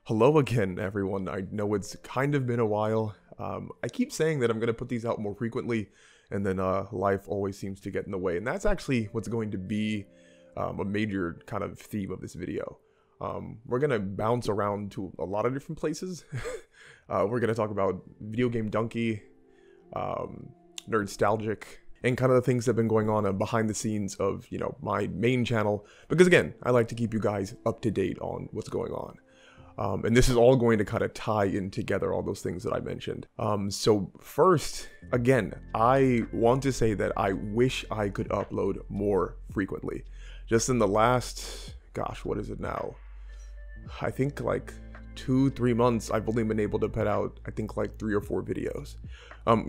Hello again, everyone. I know it's kind of been a while. I keep saying that I'm going to put these out more frequently, and then life always seems to get in the way. And that's actually what's going to be a major kind of theme of this video. We're going to bounce around to a lot of different places. We're going to talk about Video Game Dunkey, Nerdstalgic, and kind of the things that have been going on behind the scenes of, my main channel. Because again, I like to keep you guys up to date on what's going on. And this is all going to kind of tie in together all those things that I mentioned. So first, again, I want to say that I wish I could upload more frequently. Just in the last, gosh, what is it now? I think like 2-3 months, I've only been able to put out, I think like 3 or 4 videos.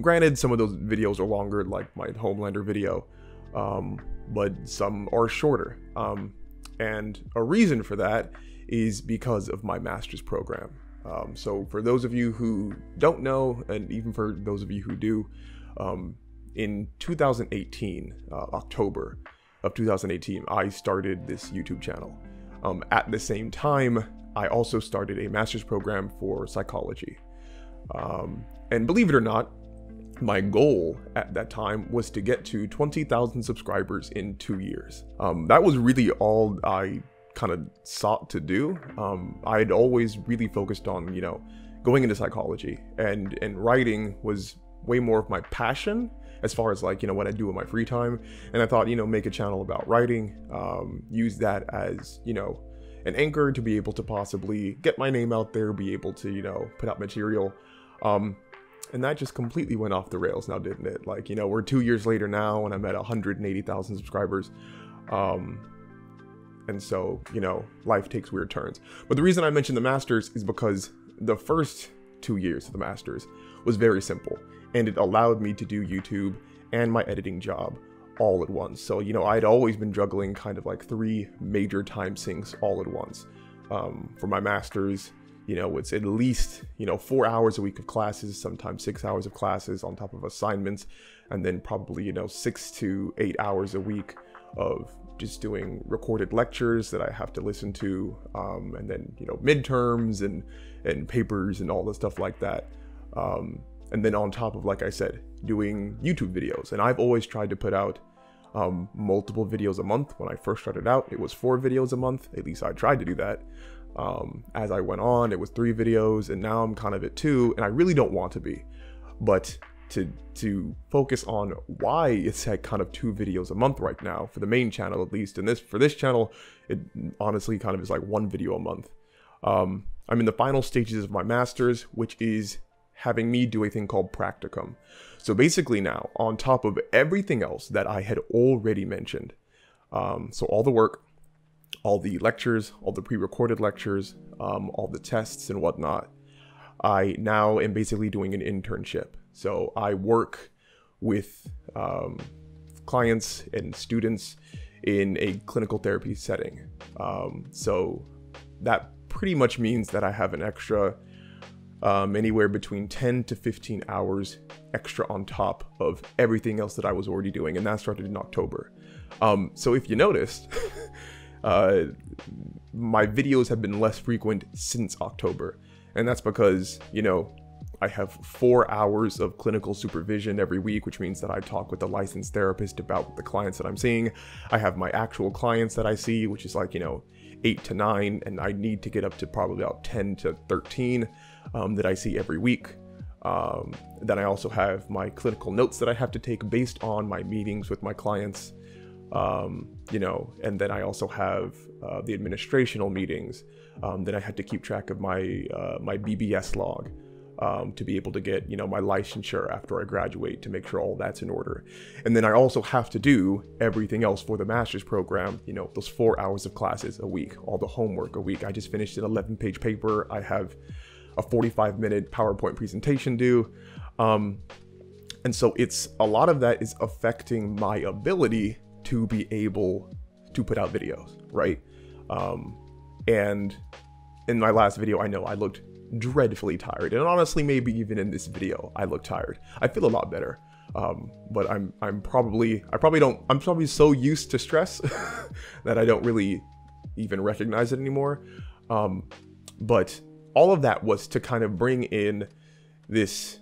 Granted, some of those videos are longer, like my Homelander video, but some are shorter. And a reason for that is because of my master's program. So for those of you who don't know, and even for those of you who do, in 2018, October of 2018, I started this YouTube channel. At the same time, I also started a master's program for psychology. And believe it or not, my goal at that time was to get to 20,000 subscribers in 2 years. That was really all I kind of sought to do. I'd always really focused on, going into psychology, and writing was way more of my passion as far as like, what I do in my free time. And I thought, make a channel about writing, use that as, an anchor to be able to possibly get my name out there, be able to, put out material. And that just completely went off the rails now, didn't it? Like, we're 2 years later now and I'm at 180,000 subscribers. And so, life takes weird turns. But the reason I mentioned the Masters is because the first 2 years of the Masters was very simple. And it allowed me to do YouTube and my editing job all at once. So, I'd always been juggling kind of like 3 major time sinks all at once. For my Masters, it's at least, 4 hours a week of classes, sometimes 6 hours of classes on top of assignments. And then probably, 6 to 8 hours a week of just doing recorded lectures that I have to listen to, and then, midterms and papers and all the stuff like that. And then on top of, like I said, doing YouTube videos. And I've always tried to put out multiple videos a month. When I first started out, it was 4 videos a month. At least I tried to do that. As I went on, it was 3 videos, and now I'm kind of at 2, and I really don't want to be. But to focus on why it's at kind of 2 videos a month right now, for the main channel at least, and for this channel, it honestly kind of is like 1 video a month. I'm in the final stages of my master's, which is having me do a thing called practicum. So basically now, on top of everything else that I had already mentioned, so all the work, all the lectures, all the pre-recorded lectures, all the tests and whatnot, I now am basically doing an internship. So I work with clients and students in a clinical therapy setting. So that pretty much means that I have an extra anywhere between 10 to 15 hours extra on top of everything else that I was already doing. And that started in October. So if you noticed, my videos have been less frequent since October. And that's because, I have 4 hours of clinical supervision every week, which means that I talk with a licensed therapist about the clients that I'm seeing. I have my actual clients that I see, which is like, 8 to 9, and I need to get up to probably about 10 to 13 that I see every week. Then I also have my clinical notes that I have to take based on my meetings with my clients. And then I also have the administrational meetings. Then I had to keep track of my my BBS log to be able to get, my licensure after I graduate, to make sure all that's in order. And then I also have to do everything else for the master's program, those 4 hours of classes a week, all the homework a week. I just finished an 11-page paper. I have a 45-minute PowerPoint presentation due. And so it's a lot of that is affecting my ability to be able to put out videos, right? And in my last video, I know I looked dreadfully tired, and honestly, maybe even in this video, I look tired. I feel a lot better, but I'm probably so used to stress that I don't really even recognize it anymore. But all of that was to kind of bring in this,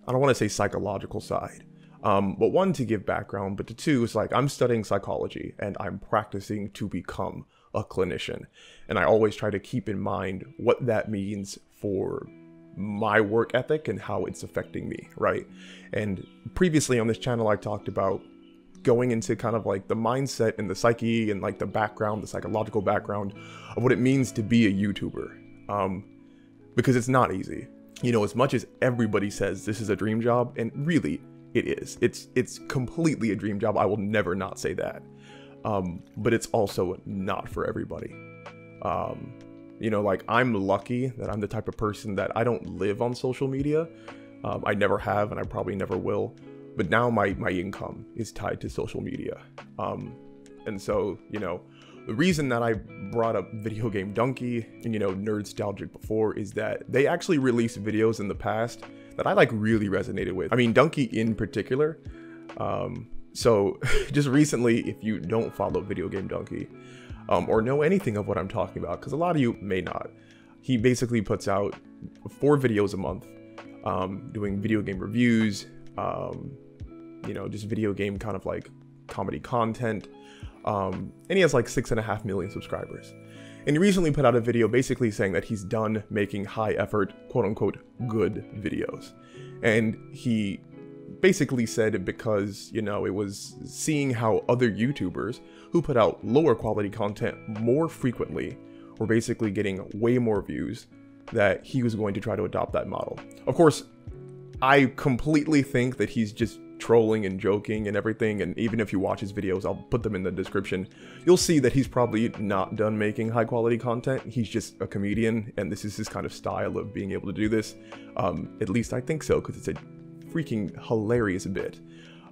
I don't want to say psychological side, but one, to give background, but two, it's like I'm studying psychology and I'm practicing to become a clinician. And I always try to keep in mind what that means for my work ethic and how it's affecting me, right? And previously on this channel, I talked about going into kind of like the mindset and the psyche and like the background, the psychological background of what it means to be a YouTuber. Because it's not easy. You know, as much as everybody says this is a dream job, and really it is. It's completely a dream job. I will never not say that. But it's also not for everybody. You know, like, I'm lucky that I'm the type of person that I don't live on social media. I never have, and I probably never will. But now my income is tied to social media. And so, you know, the reason that I brought up Video Game Dunkey and, you know, Nerdstalgic before is that they actually released videos in the past that I like really resonated with. I mean, Dunkey in particular. So just recently, if you don't follow Video Game Dunkey, or know anything of what I'm talking about, because a lot of you may not, he basically puts out 4 videos a month, doing video game reviews, you know, just video game kind of like comedy content. And he has like 6.5 million subscribers. And he recently put out a video basically saying that he's done making high effort, quote unquote, good videos. And he basically said it because, you know, it was seeing how other YouTubers who put out lower quality content more frequently were basically getting way more views, that he was going to try to adopt that model. Of course, I completely think that he's just trolling and joking and everything, and even if you watch his videos, I'll put them in the description, you'll see that he's probably not done making high quality content. He's just a comedian, and this is his kind of style of being able to do this. At least I think so, because it's a freaking hilarious bit.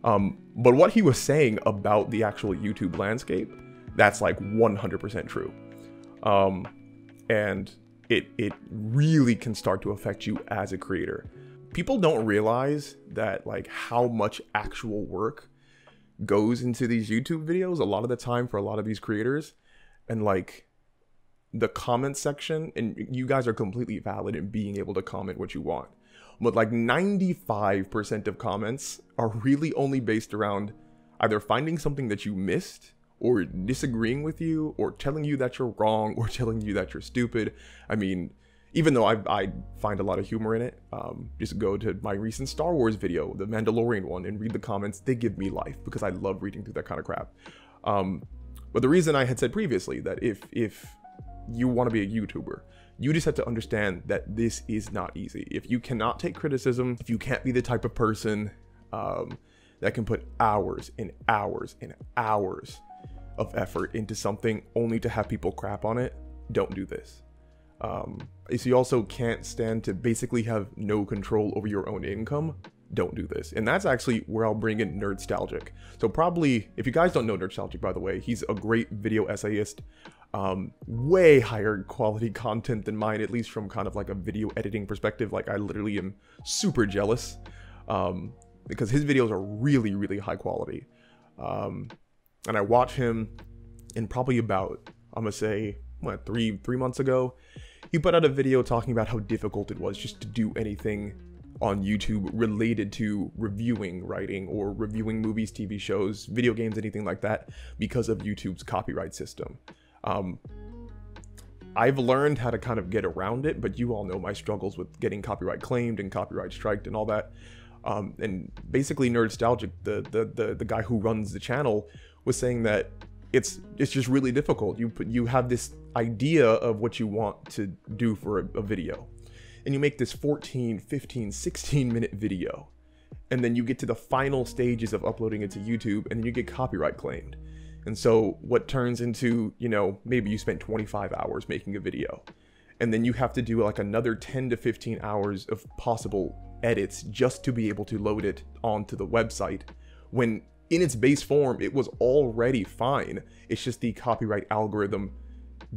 But what he was saying about the actual YouTube landscape, that's like 100% true. And it really can start to affect you as a creator. People don't realize that, like, how much actual work goes into these YouTube videos a lot of the time for a lot of these creators. And like, the comment section, and you guys are completely valid in being able to comment what you want, but like 95% of comments are really only based around either finding something that you missed, or disagreeing with you, or telling you that you're wrong, or telling you that you're stupid. I mean, even though I find a lot of humor in it, just go to my recent Star Wars video, the Mandalorian one, and read the comments. They give me life, because I love reading through that kind of crap. But the reason I had said previously that if you want to be a YouTuber, you just have to understand that this is not easy. If you cannot take criticism, if you can't be the type of person that can put hours and hours and hours of effort into something only to have people crap on it, don't do this. If you also can't stand to basically have no control over your own income, don't do this. And that's actually where I'll bring in Nerdstalgic. So probably, if you guys don't know Nerdstalgic, by the way, he's a great video essayist, way higher quality content than mine, at least from kind of like a video editing perspective. Like, I literally am super jealous, because his videos are really, really high quality. And I watch him, and probably about, I'm gonna say, what, three months ago, he put out a video talking about how difficult it was just to do anything on YouTube related to reviewing writing, or reviewing movies, TV shows, video games, anything like that, because of YouTube's copyright system. I've learned how to kind of get around it, but you all know my struggles with getting copyright claimed and copyright striked and all that. And basically Nerdstalgic, the guy who runs the channel, was saying that it's just really difficult. You have this idea of what you want to do for a video, and you make this 14, 15, 16 minute video, and then you get to the final stages of uploading it to YouTube, and then you get copyright claimed. And so what turns into, you know, maybe you spent 25 hours making a video, and then you have to do like another 10 to 15 hours of possible edits just to be able to load it onto the website, when in its base form it was already fine. It's just the copyright algorithm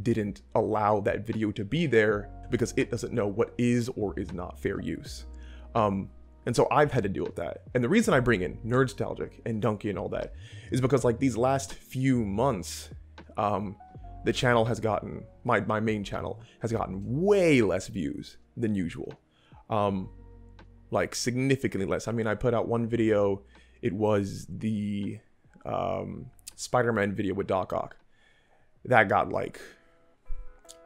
didn't allow that video to be there because it doesn't know what is or is not fair use. And so I've had to deal with that. And the reason I bring in Nerdstalgic and Dunkey and all that is because, like, these last few months, the channel has gotten, my main channel has gotten way less views than usual. Like significantly less. I mean, I put out one video, it was the Spider-Man video with Doc Ock. That got like,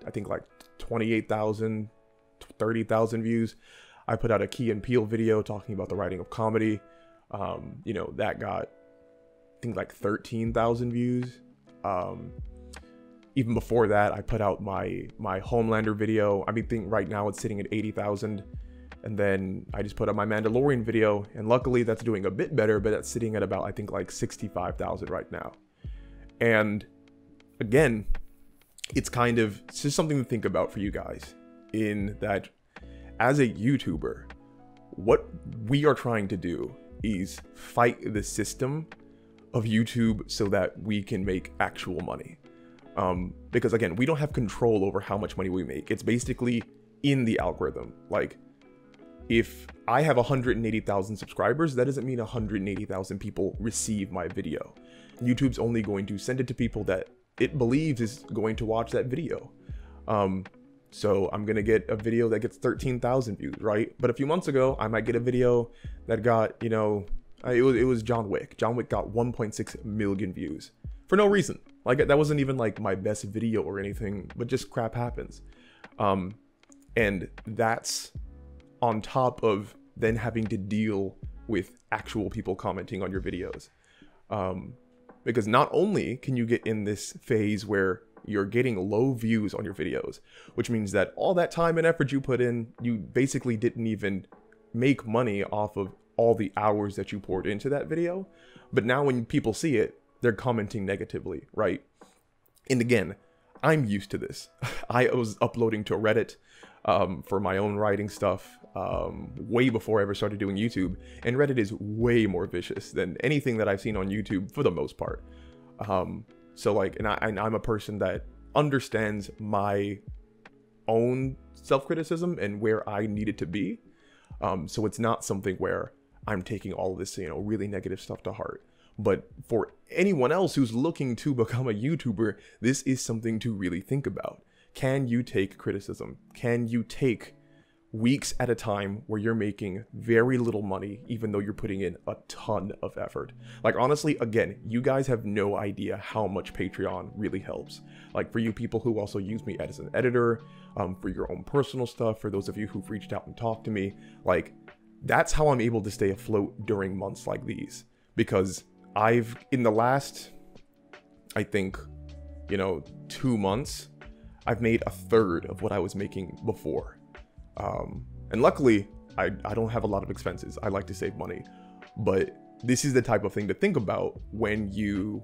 I think like 28,000, 30,000 views. I put out a Key and Peele video talking about the writing of comedy. You know, that got, I think like 13,000 views. Even before that, I put out my Homelander video. I think right now it's sitting at 80,000. And then I just put up my Mandalorian video, and luckily that's doing a bit better, but that's sitting at about, I think, like 65,000 right now. And again, it's just something to think about for you guys, in that as a YouTuber, what we are trying to do is fight the system of YouTube so that we can make actual money. Because again, we don't have control over how much money we make. It's basically in the algorithm. Like, if I have 180,000 subscribers, that doesn't mean 180,000 people receive my video. YouTube's only going to send it to people that it believes is going to watch that video. So I'm gonna get a video that gets 13,000 views, right? But a few months ago, I might get a video that got, you know, it was John Wick. John Wick got 1.6 million views for no reason. Like, that wasn't even like my best video or anything, but just crap happens. And that's on top of then having to deal with actual people commenting on your videos. Because not only can you get in this phase where you're getting low views on your videos, which means that all that time and effort you put in, you basically didn't even make money off of all the hours that you poured into that video. But now when people see it, they're commenting negatively, right? And again, I'm used to this. I was uploading to Reddit for my own writing stuff way before I ever started doing YouTube, and Reddit is way more vicious than anything that I've seen on YouTube for the most part. So like, and I'm a person that understands my own self-criticism and where I need it to be. So it's not something where I'm taking all of this, you know, really negative stuff to heart. But for anyone else who's looking to become a YouTuber, this is something to really think about. Can you take criticism? Can you take weeks at a time where you're making very little money, even though you're putting in a ton of effort? Like, honestly, again, you guys have no idea how much Patreon really helps. Like, for you people who also use me as an editor, for your own personal stuff, for those of you who've reached out and talked to me, like, that's how I'm able to stay afloat during months like these. Because in the last, I think, you know, 2 months, I've made a third of what I was making before. And luckily, I don't have a lot of expenses. I like to save money. But this is the type of thing to think about when you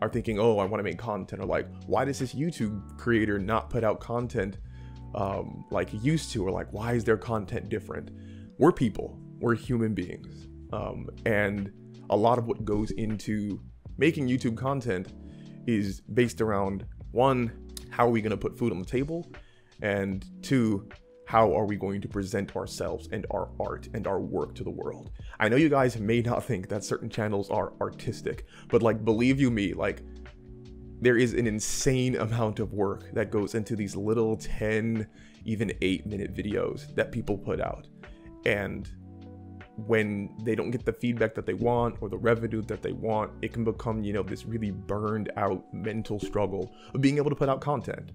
are thinking, oh, I want to make content, or like, why does this YouTube creator not put out content like he used to, or like, why is their content different? We're people, we're human beings. And a lot of what goes into making YouTube content is based around, one, how are we going to put food on the table? And two, how are we going to present ourselves and our art and our work to the world? I know you guys may not think that certain channels are artistic, but like, believe you me, like, there is an insane amount of work that goes into these little 10, even 8-minute videos that people put out. And when they don't get the feedback that they want or the revenue that they want, it can become, you know, this really burned out mental struggle of being able to put out content.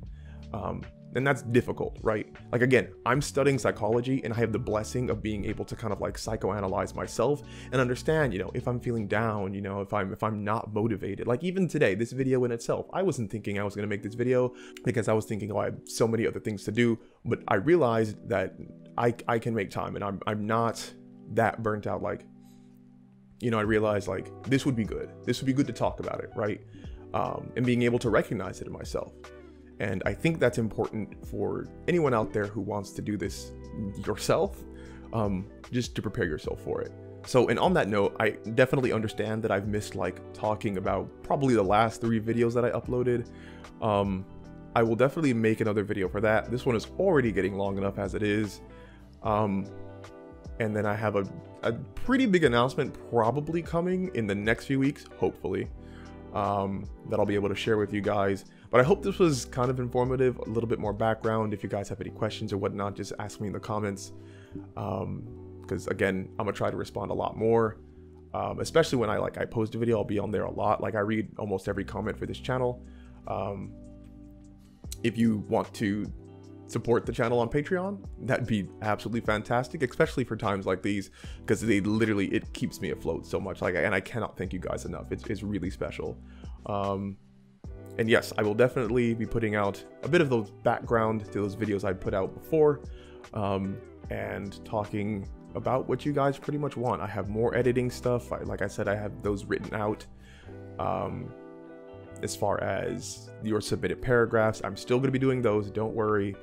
And that's difficult, right? Like, again, I'm studying psychology, and I have the blessing of being able to kind of like psychoanalyze myself and understand, you know, if I'm feeling down, you know, if I'm not motivated. Like, even today, this video in itself, I wasn't thinking I was going to make this video because I was thinking, oh, I have so many other things to do. But I realized that I can make time, and I'm not that burnt out. Like, you know, I realized like this would be good. This would be good to talk about it, right? And being able to recognize it in myself. And I think that's important for anyone out there who wants to do this yourself, just to prepare yourself for it. So, and on that note, I definitely understand that I've missed like talking about probably the last 3 videos that I uploaded. I will definitely make another video for that. This one is already getting long enough as it is. And then I have a pretty big announcement probably coming in the next few weeks, hopefully, that I'll be able to share with you guys. But I hope this was kind of informative, a little bit more background. If you guys have any questions or whatnot, just ask me in the comments. Because again, I'm gonna try to respond a lot more. Especially when I post a video, I'll be on there a lot. Like, I read almost every comment for this channel. If you want to support the channel on Patreon, that'd be absolutely fantastic, especially for times like these, because it keeps me afloat so much. And I cannot thank you guys enough. It's really special. And yes, I will definitely be putting out a bit of those background to those videos I put out before, and talking about what you guys pretty much want. I have more editing stuff. Like I said, I have those written out. As far as your submitted paragraphs, I'm still going to be doing those, don't worry.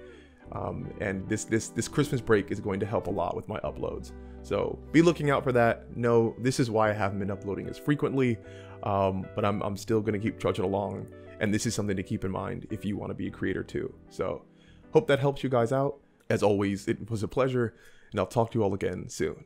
And this Christmas break is going to help a lot with my uploads, so be looking out for that. No, this is why I haven't been uploading as frequently, but I'm still going to keep trudging along, and this is something to keep in mind if you want to be a creator too. So hope that helps you guys out. As always, it was a pleasure, and I'll talk to you all again soon.